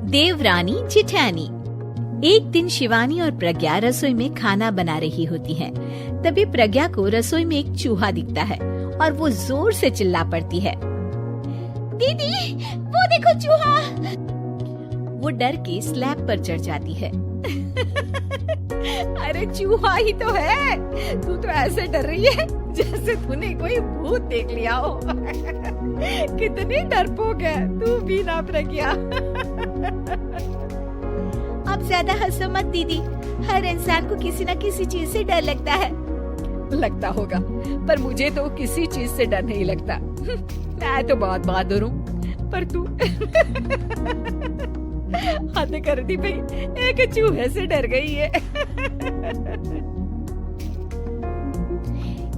देवरानी जेठानी। एक दिन शिवानी और प्रज्ञा रसोई में खाना बना रही होती हैं। तभी प्रज्ञा को रसोई में एक चूहा दिखता है और वो जोर से चिल्ला पड़ती है, दीदी वो देखो चूहा। वो डर के स्लैब पर चढ़ जाती है। अरे चूहा ही तो है, तू तो ऐसे डर रही है जैसे तूने कोई भूत देख लिया हो। कितनी डरपोक है तू भी ना प्रज्ञा। अब ज्यादा हंसो मत दीदी, हर इंसान को किसी न किसी चीज से डर लगता है। लगता होगा, पर मुझे तो किसी चीज से डर नहीं लगता। मैं तो बहुत बहादुर हूँ, पर तू हद कर दी भाई, एक चूहे से डर गई है।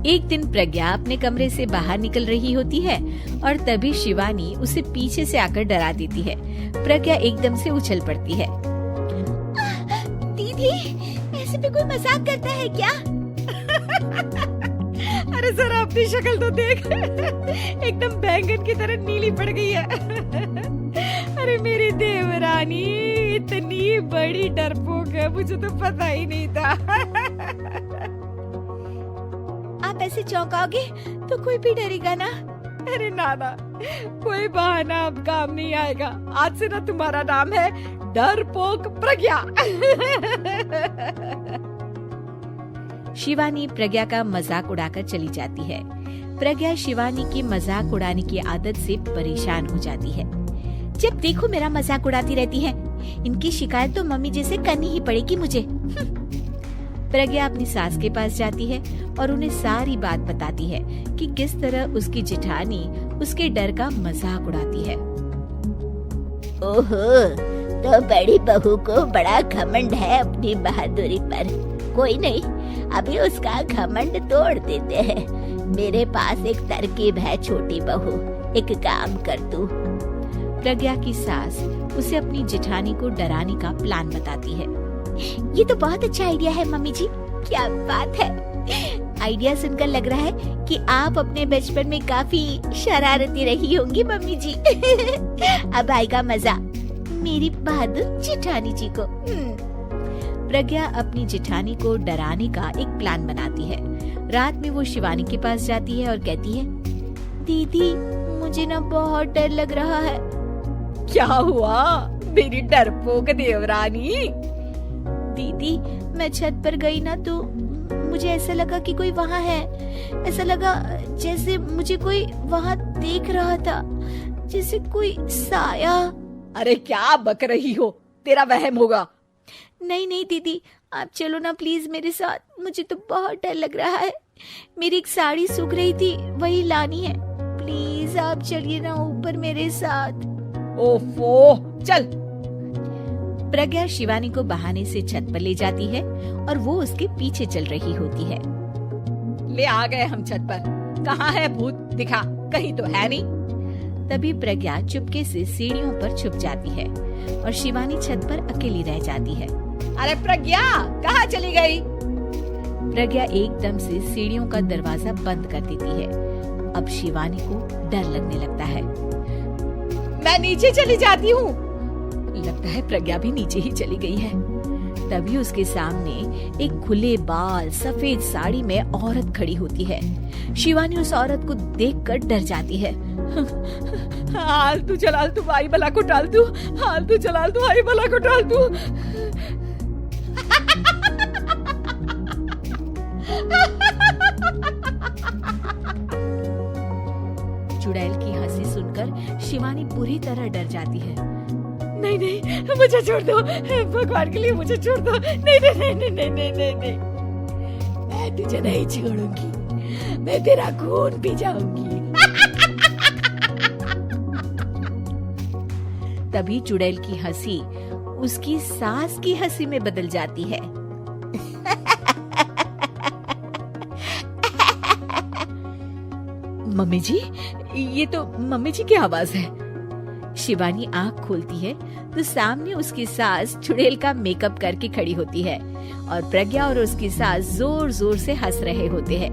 एक दिन प्रज्ञा अपने कमरे से बाहर निकल रही होती है और तभी शिवानी उसे पीछे से आकर डरा देती है। प्रज्ञा एकदम से उछल पड़ती है। दीदी ऐसे भी कोई मजाक करता है क्या? अरे जरा अपनी शक्ल तो देख, एकदम बैंगन की तरह नीली पड़ गई है। अरे मेरी देवरानी इतनी बड़ी डरपोक है, मुझे तो पता ही नहीं था। आप ऐसे चौंकाओगे तो कोई भी डरेगा ना? अरे नाना, कोई बहाना अब काम नहीं आएगा। आज से ना तुम्हारा नाम है डरपोक प्रज्ञा। शिवानी प्रज्ञा का मजाक उड़ाकर चली जाती है। प्रज्ञा शिवानी की मजाक उड़ाने की आदत से परेशान हो जाती है। जब देखो मेरा मजाक उड़ाती रहती है, इनकी शिकायत तो मम्मी जैसे करनी ही पड़ेगी मुझे। प्रज्ञा अपनी सास के पास जाती है और उन्हें सारी बात बताती है कि किस तरह उसकी जेठानी उसके डर का मजाक उड़ाती है। ओहो, तो बड़ी बहू को बड़ा घमंड है अपनी बहादुरी पर। कोई नहीं, अभी उसका घमंड तोड़ देते हैं। मेरे पास एक तरकीब है छोटी बहू, एक काम कर तू। प्रज्ञा की सास उसे अपनी जेठानी को डराने का प्लान बताती है। ये तो बहुत अच्छा आइडिया है मम्मी जी, क्या बात है। आइडिया सुनकर लग रहा है कि आप अपने बचपन में काफी शरारती रही होंगी मम्मी जी। अब आएगा मजा मेरी बहादुर जेठानी जी को। प्रज्ञा अपनी जेठानी को डराने का एक प्लान बनाती है। रात में वो शिवानी के पास जाती है और कहती है, दीदी मुझे ना बहुत डर लग रहा है। क्या हुआ मेरी डरपोक देवरानी? दीदी मैं छत पर गई ना तो मुझे ऐसा लगा कि कोई वहाँ है। ऐसा लगा जैसे मुझे कोई वहाँ देख रहा था, जैसे कोई साया। अरे क्या बक रही हो, तेरा वहम होगा। नहीं नहीं दीदी, आप चलो ना प्लीज मेरे साथ, मुझे तो बहुत डर लग रहा है। मेरी एक साड़ी सूख रही थी, वही लानी है। प्लीज आप चलिए ना ऊपर मेरे साथ। ओफो, चल। प्रज्ञा शिवानी को बहाने से छत पर ले जाती है और वो उसके पीछे चल रही होती है। ले आ गए हम छत पर। कहाँ है भूत, दिखा, कहीं तो है नहीं। तभी प्रज्ञा चुपके से सीढ़ियों पर छुप जाती है और शिवानी छत पर अकेली रह जाती है। अरे प्रज्ञा कहाँ चली गई? प्रज्ञा एकदम से सीढ़ियों का दरवाजा बंद कर देती है। अब शिवानी को डर लगने लगता है। मैं नीचे चली जाती हूँ। लगता है प्रज्ञा भी नीचे ही चली गई है। तभी उसके सामने एक खुले बाल सफेद साड़ी में औरत खड़ी होती है। शिवानी उस औरत को देखकर डर जाती है। हाल तू जलाल तू भाई भला को टाल तू, हाल तू जलाल तू भाई भला को टाल तू। चुड़ैल की हंसी सुनकर शिवानी बुरी तरह डर जाती है। नहीं नहीं, मुझे छोड़ दो, भगवान के लिए मुझे छोड़ दो। नहीं नहीं नहीं नहीं नहीं नहीं नहीं, नहीं। मैं तुझे नहीं छोड़ूंगी, मैं तेरा खून पी जाऊंगी। तभी चुड़ैल की हंसी उसकी सास की हंसी में बदल जाती है। मम्मी जी, ये तो मम्मी जी की आवाज है। शिवानी आँख खोलती है तो सामने उसकी सास चुड़ैल का मेकअप करके खड़ी होती है और प्रज्ञा और उसकी सास जोर जोर से हंस रहे होते हैं।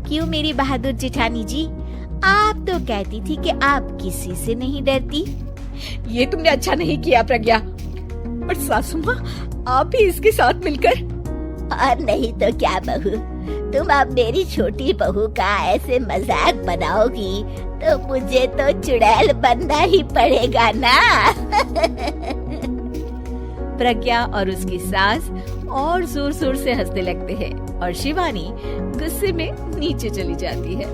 क्यों मेरी बहादुर जेठानी जी, आप तो कहती थी कि आप किसी से नहीं डरती। ये तुमने अच्छा नहीं किया प्रज्ञा। और सासू माँ, आप भी इसके साथ मिलकर। और नहीं तो क्या बहू, तुम अब मेरी छोटी बहू का ऐसे मजाक बनाओगी तो मुझे तो चुड़ैल बनना ही पड़ेगा ना। प्रज्ञा और उसकी सास और जोर जोर से हंसने लगते हैं और शिवानी गुस्से में नीचे चली जाती है।